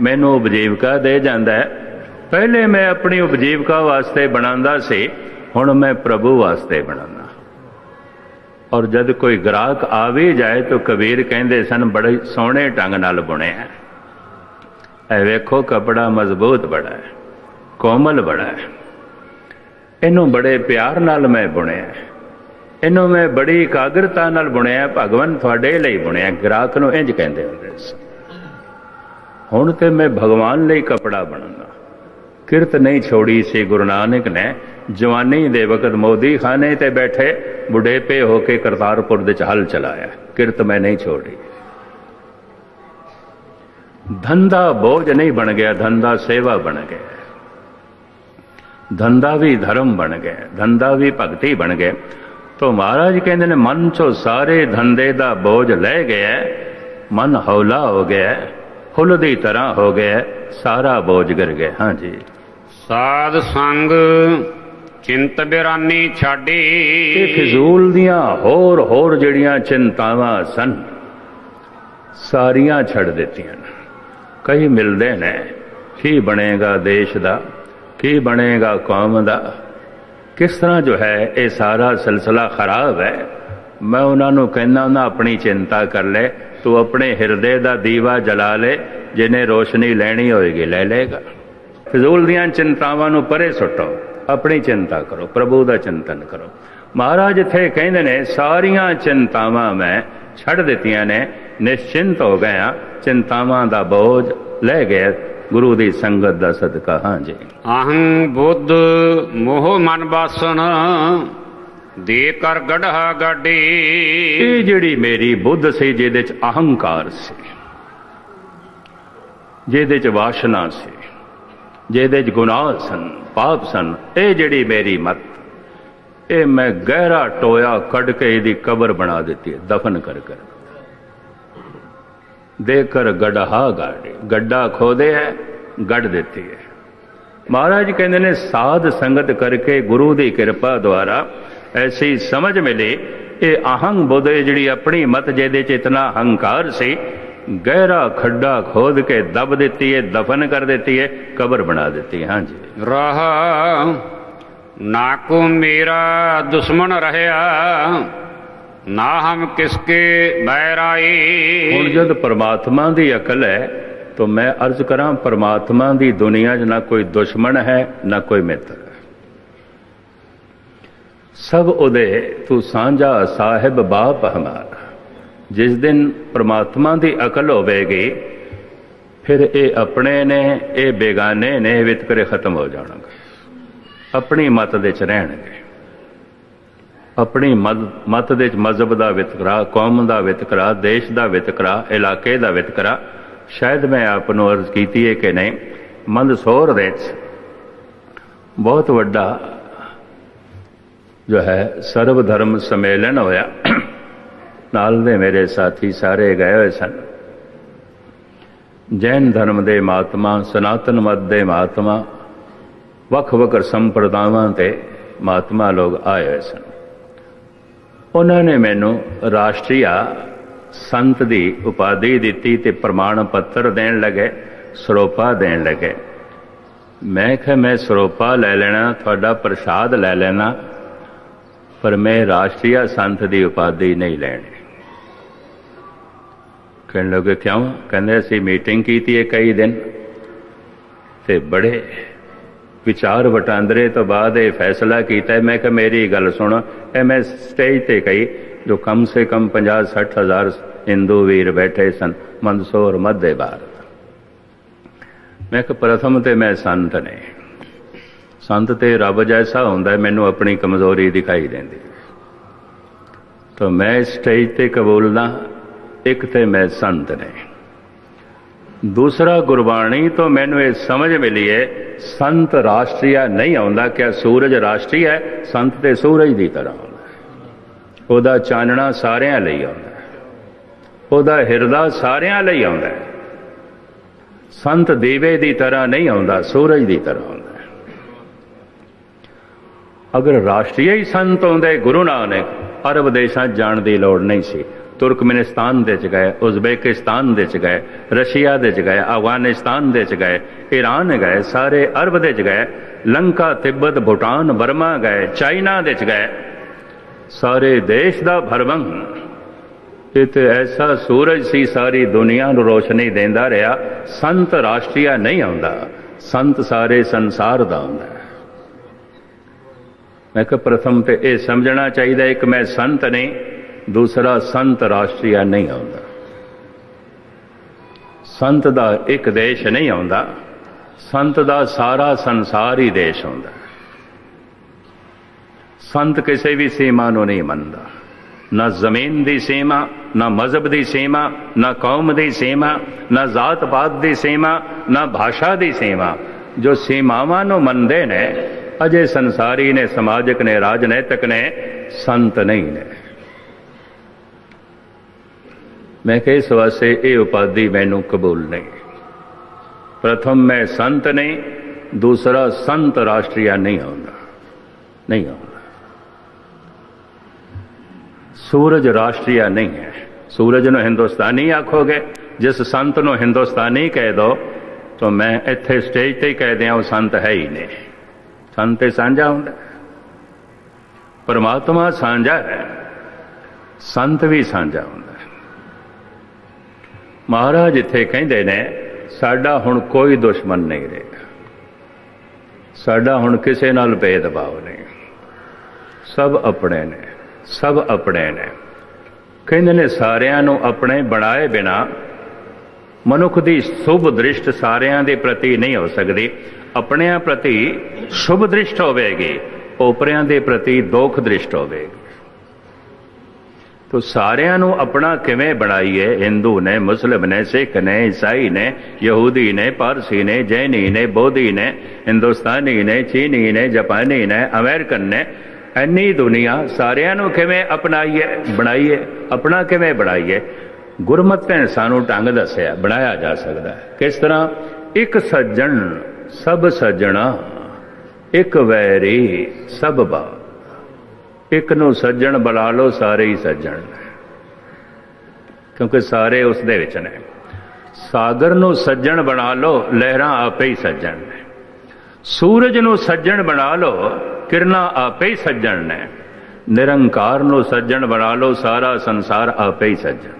ਮੈਨੂੰ ਉਪਜੀਵਕਾ ਦੇ ਜਾਂਦਾ ਹੈ। ਪਹਿਲੇ ਮੈਂ ਆਪਣੀ ਉਪਜੀਵਕਾ ਵਾਸਤੇ ਬਣਾਉਂਦਾ ਸੀ, ਹੁਣ ਮੈਂ ਪ੍ਰਭੂ ਵਾਸਤੇ ਬਣਾਉਂਦਾ। ਔਰ ਜਦ ਕੋਈ ਗ੍ਰਾਹਕ ਆ ਵੀ ਜਾਏ ਤਾਂ ਕਬੀਰ ਕਹਿੰਦੇ ਸਨ, ਬੜੇ ਸੋਹਣੇ ਢੰਗ ਨਾਲ ਬੁਣਿਆ। ਇਹ ਵੇਖੋ ਕੱਪੜਾ ਮਜ਼ਬੂਤ ਬੜਾ ਹੈ, ਕੋਮਲ ਬੜਾ ਹੈ, ਇਹਨੂੰ ਬੜੇ ਪਿਆਰ ਨਾਲ ਮੈਂ ਬੁਣਿਆ, ਇਹਨੂੰ ਮੈਂ ਬੜੀ ਇਕਾਗਰਤਾ ਨਾਲ ਬੁਣਿਆ, ਭਗਵਾਨ ਤੁਹਾਡੇ ਲਈ ਬੁਣਿਆ। ਗ੍ਰਾਹਕ ਨੂੰ ਇੰਜ ਕਹਿੰਦੇ ਹੁੰਦੇ ਸੀ। ਹੁਣ ਤੇ ਮੈਂ ਭਗਵਾਨ ਲਈ ਕੱਪੜਾ ਬਣਾਉਂਦਾ। ਕਿਰਤ ਨਹੀਂ ਛੋੜੀ ਸੀ ਗੁਰੂ ਨਾਨਕ ਨੇ। ਜਵਾਨੀ ਦੇ ਵਕਤ ਮੋਦੀ ਖਾਨੇ ਤੇ ਬੈਠੇ, ਬੁਢੇਪੇ ਹੋ ਕੇ ਕਰਤਾਰਪੁਰ ਦੇ ਚ ਹਲ ਚਲਾਇਆ। ਕਿਰਤ ਮੈਂ ਨਹੀਂ ਛੋੜੀ। ਧੰਦਾ ਬੋਝ ਨਹੀਂ ਬਣ ਗਿਆ, ਧੰਦਾ ਸੇਵਾ ਬਣ ਗਿਆ। ਧੰਦਾ ਵੀ ਧਰਮ ਬਣ ਗਿਆ, ਧੰਦਾ ਵੀ ਭਗਤੀ ਬਣ ਗਿਆ। तो महाराज कहते ने मन चो सारे धंधे दा बोझ ले गया, मन हौला हो गया, फुल दी तरह हो गया, सारा बोझ गिर गया। हाँ जी। साध संग चिंत बिरानी छाड़ी। फिजूल दियां होर जड़ियां चिंतावां सन सारियां छड़ दित्तियां। कई मिलदे ने की बनेगा देश दा, की बनेगा कौम दा, किस तरह जो है ये सारा सिलसिला खराब है। मैं उन्होंने कहना ना अपनी चिंता कर ले, तू अपने हिरदे दा दीवा जला ले, जिन्हें रोशनी लेनी होएगी ले लेगा। फिजूल दियां चिंतावां नूं परे सुटो, अपनी चिंता करो, प्रभु दा चिंतन करो। महाराज इत्थे कहंदे ने सारियां चिंतावां मैं छड़ दित्तियां ने, निश्चिंत हो गया, चिंतावां दा बोझ ले गया गुरु दी संगत दा सदका। हाँ जी। अहं बुद्ध मोह मन बासन दे कर गढ़ा गाडी। ये जिहड़ी मेरी बुद्ध सी, जिहदे च अहंकार सी, जिहदे च वासना सी, जिहदे च गुनाह सन, पाप सन, ये जिहड़ी मेरी मत, ये मैं गहरा टोया कढ़ के इहदी कबर बना दिती है, दफन कर कर देकर गड्ढा गाड़ी, गड्ढा खोदे है गढ़ देती है। महाराज कहते ने साध संगत करके गुरु की कृपा द्वारा ऐसी समझ मिली, ये अहंग बुद्ध जिहड़ी अपनी मत जिहदे च इतना अहंकार सी, गहरा खड्डा खोद के दब देती है, दफन कर देती है, कबर बना देती है। हाँ जी। रहा ना को मेरा दुश्मन रहया, ना हम किसके बैराई। हुण जद परमात्मा की अकल है तो मैं अर्ज करा परमात्मा की दुनिया च ना कोई दुश्मन है ना कोई मित्र है। सब उदे तू सांझा साहिब बाप हमारा। जिस दिन परमात्मा की अकल होवेगी फिर ये अपने ने ये बेगाने ने वितकरे खत्म हो जाणगे। अपनी मत दे च रहणगे, अपनी मत दे मजहब का वितकरा, कौम का वितकरा, देश का वितकरा, इलाके का वितकरा। शायद मैं आपको अर्ज की है कि नहीं, मंदसौर दे बहुत वड्डा जो है सर्वधर्म सम्मेलन होया। नाल दे मेरे साथी सारे गए हुए सन। जैन धर्म के महात्मा, सनातन मत के महात्मा, वख वख संप्रदावां ते महात्मा लोग आए हुए सन। उन्होंने मैनू राष्ट्रीय संत की उपाधि दी ते प्रमाण पत्र देन लगे, सरोपा देन लगे। मैं क्या मैं सरोपा ले लेना, थोड़ा प्रसाद ले लेना, पर मैं राष्ट्रीय संत की उपाधि नहीं लेनी। कहने लगे क्यों? कहते असी मीटिंग की है कई दिन, ते बड़े विचार वटांदरे तो बाद ये फैसला किया है। मैं क्या मेरी गल सुनो, ये मैं स्टेज ते कही जो कम से कम 50-60 हज़ार हिंदू वीर बैठे सन मंदसौर मध्य भारत। मैं क्या प्रथम ते मैं संत ने, संत ते रब जैसा होंदा है, मैनू अपनी कमजोरी दिखाई देंदी। तो मैं स्टेज ते कबूलदा, एक ते मैं संत ने, दूसरा गुरबाणी तो मैनू ये समझ मिली है संत राष्ट्रीय नहीं आउंदा। क्या सूरज राष्ट्रीय है? संत ते सूरज की तरह आउंदा, ओदा चानना सारियां लई आउंदा, ओदा हिरदा सारियां लई आउंदा। संत दीवे की तरह नहीं आउंदा, सूरज की तरह आउंदा। अगर राष्ट्रीय ही संत होंदे, गुरु नानक अरब देशां जाण की लोड़ नहीं सी। तुर्कमेनिस्तान दे च गए, उज़्बेकिस्तान दे च गए, रशिया दे च गए, अफगानिस्तान दे च गए, ईरान गए, सारे अरब दे च गए, लंका, तिब्बत, भूटान, बर्मा गए, चाइना दे च गए, सारे देश का भरवंग। ये तो ऐसा सूरज सी सारी दुनिया नूं रोशनी देंदा रहा। संत राष्ट्रीय नहीं आउंदा, संत सारे संसार दा आउंदा। मैं कहा प्रथम तो यह समझना चाहिए, एक मैं संत नहीं, दूसरा संत राष्ट्रीय नहीं आउंदा। संत दा एक देश नहीं आउंदा, संत दा सारा संसार ही देश आउंदा। संत किसी भी सीमा नूं नहीं मनदा, ना जमीन की सीमा, ना मजहब की सीमा, ना कौम की सीमा, ना जात पात की सीमा, ना भाषा की सीमा। जो सीमावां नूं मनदे ने अजे संसारी ने, समाजिक ने, राजनैतिक ने, संत नहीं ने। मैं कि इस वास्ते ये उपाधि मैनू कबूल नहीं। प्रथम मैं संत नहीं, दूसरा संत राष्ट्रीय नहीं आउंदा, नहीं आउंदा। सूरज राष्ट्रीय नहीं है। सूरज नूं हिंदुस्तानी आखोगे, जिस संत नूं हिंदुस्तानी कह दो तो मैं इत्थे स्टेज ते कह दियां वो संत है ही नहीं। संत सांझा हुंदा, परमात्मा सांझा है, संत भी सांझा हुंदा। महाराज इत्थे कहंदे ने साडा हुण कोई दुश्मन नहीं रहेगा, साडा हुण किसे नाल भेदभाव नहीं, सब अपने ने, सब अपने ने। कहंदे ने सारियां नूं अपने बनाए बिना मनुख की शुभ दृष्ट सारियां दे प्रति नहीं हो सकती। अपने प्रति शुभ दृष्ट होवेगी, ओपरियां दे प्रति दुख दृष्ट होवेगी। तो सारियां नूं अपना किवें बनाईए? हिंदू ने, मुस्लिम ने, सिख ने, ईसाई ने, यहूदी ने, पारसी ने, जैनी ने, बोधी ने, हिंदुस्तानी ने, चीनी ने, जापानी ने, अमेरिकन ने, इन्नी दुनिया सारियां नूं किवें अपनाईए, बनाईए? अपना किवें बनाईए? गुरमत ने सानू ढंग दस्या बनाया जा सकता है। किस तरह? एक सज्जन सब सज्जणा, एक वैरी सब बात। एक नूं सज्जन बना लो, सारे ही सज्जन, क्योंकि सारे उस दे विच ने। सागर नूं सज्जन बना लो, लहरां आपे ही सज्जन ने। सूरज नूं सज्जन बना लो, किरणां आपे ही सज्जन ने। निरंकार नूं सज्जन बना लो, सारा संसार आपे ही सज्जन।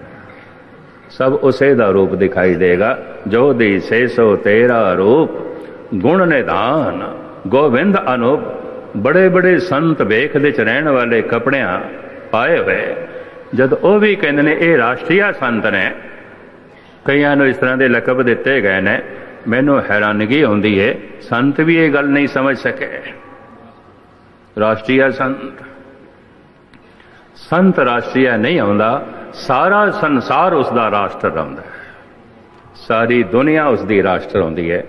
सब उसे दा रूप दिखाई देगा। जो दी से सो तेरा रूप, गुण निधान गोविंद अनूप। बड़े बड़े संत वेख दे च रहन वाले कपड़ियां पाए हुए, जद वो भी कहते ने ये राष्ट्रीय संत ने, कईयां नूं इस तरह के लकब दिते गए ने। मैनू हैरानगी आउंदी है, संत भी ये गल नहीं समझ सके। राष्ट्रीय संत, संत राष्ट्रीय नहीं आउंदा, सारा संसार उसका राष्ट्र आउंदा है, सारी दुनिया उसकी राष्ट्र आउंदी है।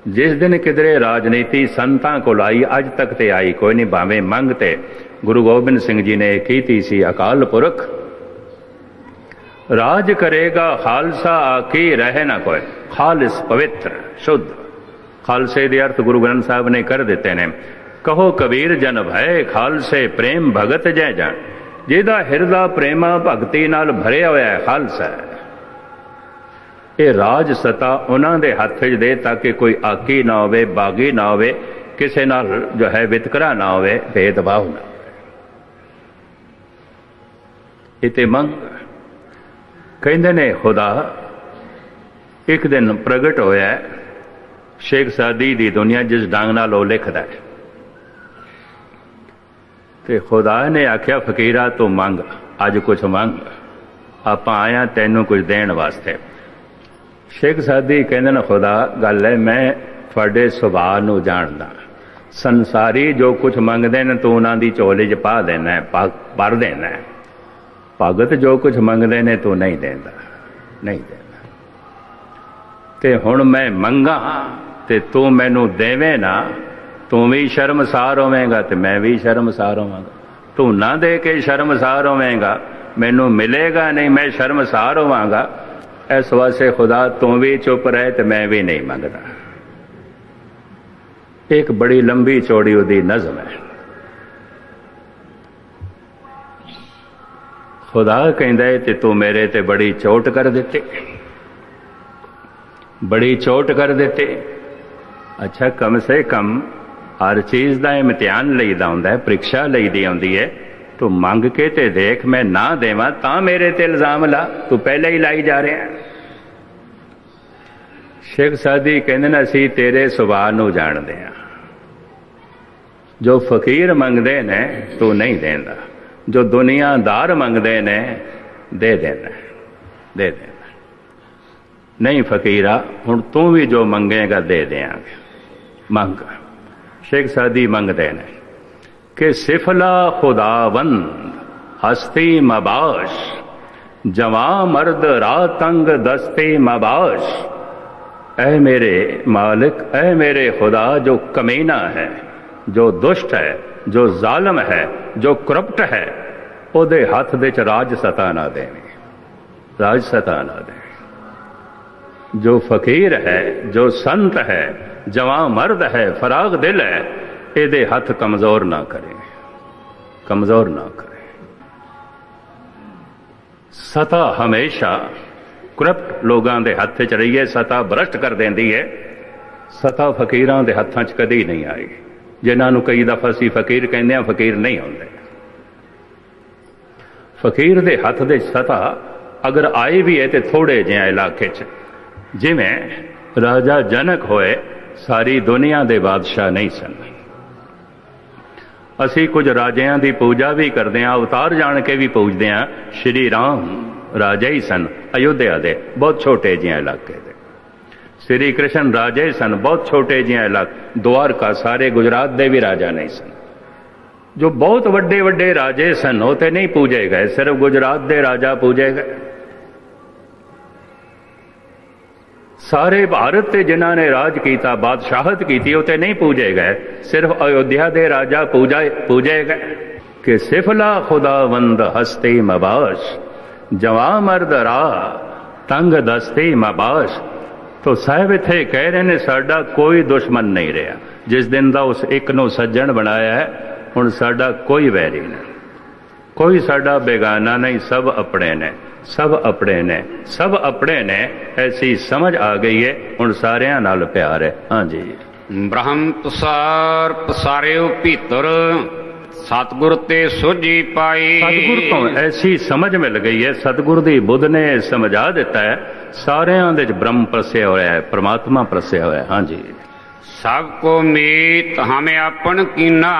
जिस दिन किधरे राजनीति संतां कोल आई, अज तक ते आई कोई नहीं। भावें मंगते गुरु गोबिंद सिंह जी ने कीती सी, अकाल पुरख राज करेगा खालसा आकी रहे ना कोई। खालिस पवित्र शुद्ध, खालसे दे अर्थ गुरु ग्रंथ साहब ने कर दिते ने। कहो कबीर जन भय खालसे प्रेम भगत जय जान। जिहदा हिरदा प्रेमा भगती नाल भरिया होया है, खालसा है। ये राज सत्ता उन्हां दे हत्थ च दे ताकि कोई आकी ना होवे, बागी ना होवे, किसी नाल जो है वितकरा ना होवे, भेदभाव ना होवे। इते मंग कहंदे ने खुदा एक दिन प्रगट होया है। शेख सादी दी दुनिया जिस ढंग नाल ओ लिखदा है, ते खुदा ने आख्या फकीरा तू मंग, अज कुछ मंग, आपां आया तैनू कुछ देण वास्ते। शेख सादी कहंदे ने खुदा गल है, मैं तुहाडे सुभाअ नूं जानदा। संसारी जो कुछ मंगदे ने तू उन्हां दी झोली च पा देना है, भर देना है। भगत जो कुछ मंगदे ने तू नहीं देंदा, नहीं देंदा। ते हुण मैं मंगा ते तू मैनू देवे ना, तू भी शर्मसार होवेगा ते मैं भी शर्मसार होवांगा। तू ना दे के शर्मसार होवेगा, मैनू मिलेगा नहीं, मैं शर्मसार होवांगा। इस वास्ते खुदा तू भी चुप रहे ते मैं भी नहीं मंगदा। एक बड़ी लंबी चौड़ी उहदी नज़म है। खुदा कहंदा है ते तू मेरे ते बड़ी चोट कर दित्ती, बड़ी चोट कर दित्ती। अच्छा कम से कम हर चीज़ का इम्तिहान लईदा हुंदा है, परीक्षा लईदी आउंदी है। तू मंग के ते देख, मैं ना देवां तां मेरे ते इल्जाम ला, तू पहले ही लाई जा रहा है। शेख सादी कहंदे ने असीं तेरे सुभाअ नूं जाणदे हां। जो फकीर मंगदे ने तू नहीं देंदा, जो दुनियादार मंगदे ने दे देना, दे देना। नहीं फकीरा हुण तू भी जो मंगेगा दे देंगे, मंग। शेख सादी मंगदे ने कि सिफला खुदावंद हस्ती मबाश, जवां मर्द रातंग दस्ती मबाश। ऐ मेरे मालिक, ऐ मेरे खुदा, जो कमीना है, जो दुष्ट है, जो जालम है, जो करप्ट है, ओदे हथ दे च राज सता ना देवी, राज सता ना दे। जो फकीर है, जो संत है, जवां मर्द है, फराग दिल है, एदे हथ कमजोर ना करे, कमजोर ना करे। सता हमेशा करप्ट लोगों के हथ च रही है, सता भ्रष्ट कर देंदी है। सता फकीरां दे हत्थां च कदी नहीं आई, जिन्होंने कई दफा असीं फकीर कहंदे हां, फकीर नहीं होंदे। फकीर दे हथ दे सता अगर आई भी है तो थोड़े जिहे इलाके च, जिवें राजा जनक होए सारी दुनिया दे बादशाह नहीं सन। असी कुछ राजियां दी पूजा भी करते हैं, अवतार जान के भी पूजते हैं। श्री राम राजे ही सन अयोध्या दे, बहुत छोटे जिहे इलाके दे। श्री कृष्ण राजे सन, बहुत छोटे जिहे इलाके। द्वारका सारे गुजरात दे भी राजा नहीं सन। जो बहुत वड्डे वड्डे राजे सन होते नहीं पूजे गए, सिर्फ गुजरात दे राजा पूजे गए। सारे भारत ते जिन्हां ने राज किया, बादशाहत की, उते नहीं पूजे गए, सिर्फ अयोध्या दे राजा पूजे गए। कि सिफला खुदावंद हस्ती मबाश, जवां मर्द राह तंग दस्ती मबाश। तो साहब इत्थे कह रहे ने साडा कोई दुश्मन नहीं रहा। जिस दिन का उस एक नूं सज्जण बनाया है, हुण साडा कोई वैरी नहीं, कोई साडा बेगाना नहीं, सब अपने ने, सब अपने ने, सब अपने ने। ऐसी समझ आ गई है, हुण सारियां नाल प्यार है। हाँ जी। ब्रह्म पसार पसारियो भीतर, सतगुर ते सुझी पाई। सतगुर तो ऐसी समझ मिल गई है, सतगुर दी बुद्ध ने समझा दिता है, सारिਆਂ ਦੇ ਚ ब्रह्म प्रसया होया है, परमात्मा प्रसया होया है। हाँ जी। सबको मीत हमें अपन कीना,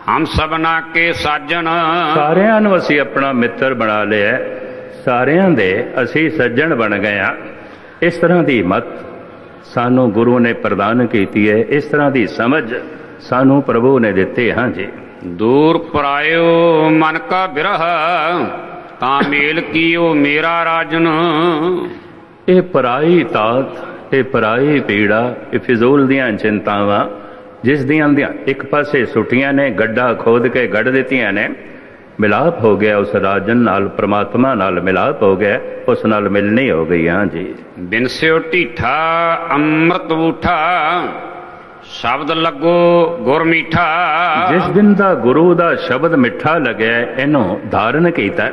हम सबना के साजन। ਸਾਰਿਆਂ ਨੂੰ ਅਸੀਂ ਆਪਣਾ ਮਿੱਤਰ ਬਣਾ ਲਿਆ, ਸਾਰਿਆਂ ਦੇ ਅਸੀਂ ਸੱਜਣ ਬਣ ਗਏ ਆ। ਇਸ ਤਰ੍ਹਾਂ ਦੀ ਮਤ ਸਾਨੂੰ ਗੁਰੂ ਨੇ ਪ੍ਰਦਾਨ ਕੀਤੀ ਹੈ, ਇਸ ਤਰ੍ਹਾਂ ਦੀ ਸਮਝ ਸਾਨੂੰ ਪ੍ਰਭੂ ਨੇ ਦਿੱਤੀ। ਹਾਂ ਜੀ। दूर परायो मन का बिरह, ता मेल कियो मेरा राजन। ਇਹ ਪਰਾਈ ਤਾਤ, ਇਹ ਪਰਾਈ ਪੀੜਾ, ਇਹ ਫਿਜ਼ੂਲ ਦੀਆਂ ਚਿੰਤਾਵਾਂ ਜਿਸ ਦੀਆਂ ਇੱਕ ਪਾਸੇ ਸੁੱਟੀਆਂ ਨੇ, ਗੱਡਾ ਖੋਦ ਕੇ ਗੱਡ ਦਿੱਤੀਆਂ ਨੇ, ਮਿਲਾਪ ਹੋ ਗਿਆ ਉਸ ਰਾਜਨ ਨਾਲ, ਪ੍ਰਮਾਤਮਾ ਨਾਲ ਮਿਲਾਪ ਹੋ ਗਿਆ, ਉਸ ਨਾਲ ਮਿਲਣੀ ਹੋ ਗਈ। ਹਾਂ ਜੀ। बिनस्यो ढीठा अमृत बूठा, शब्द लगो गुर मीठा। ਜਿਸ ਦਿਨ ਦਾ ਗੁਰੂ ਦਾ ਸ਼ਬਦ ਮਿੱਠਾ ਲੱਗਿਆ, ਇਹਨੂੰ ਧਾਰਨ ਕੀਤਾ,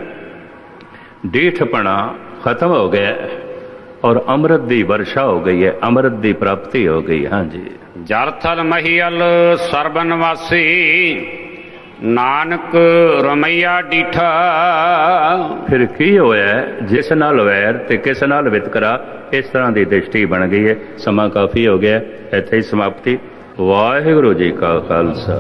ਢੀਠਪਣਾ ਖਤਮ ਹੋ ਗਿਆ और अमृत दी वर्षा हो गई है, अमृत दी प्राप्ति हो गई। हाँ जी। जल थल महियल सर्वनवासी, नानक रमैया डीठा। फिर की होया, जिस नाल वैर ते किस नाल वितकरा, इस तरह की दृष्टि बन गई है। समा काफी हो गया, इत्थे ही समाप्ति। वाहिगुरु जी का खालसा।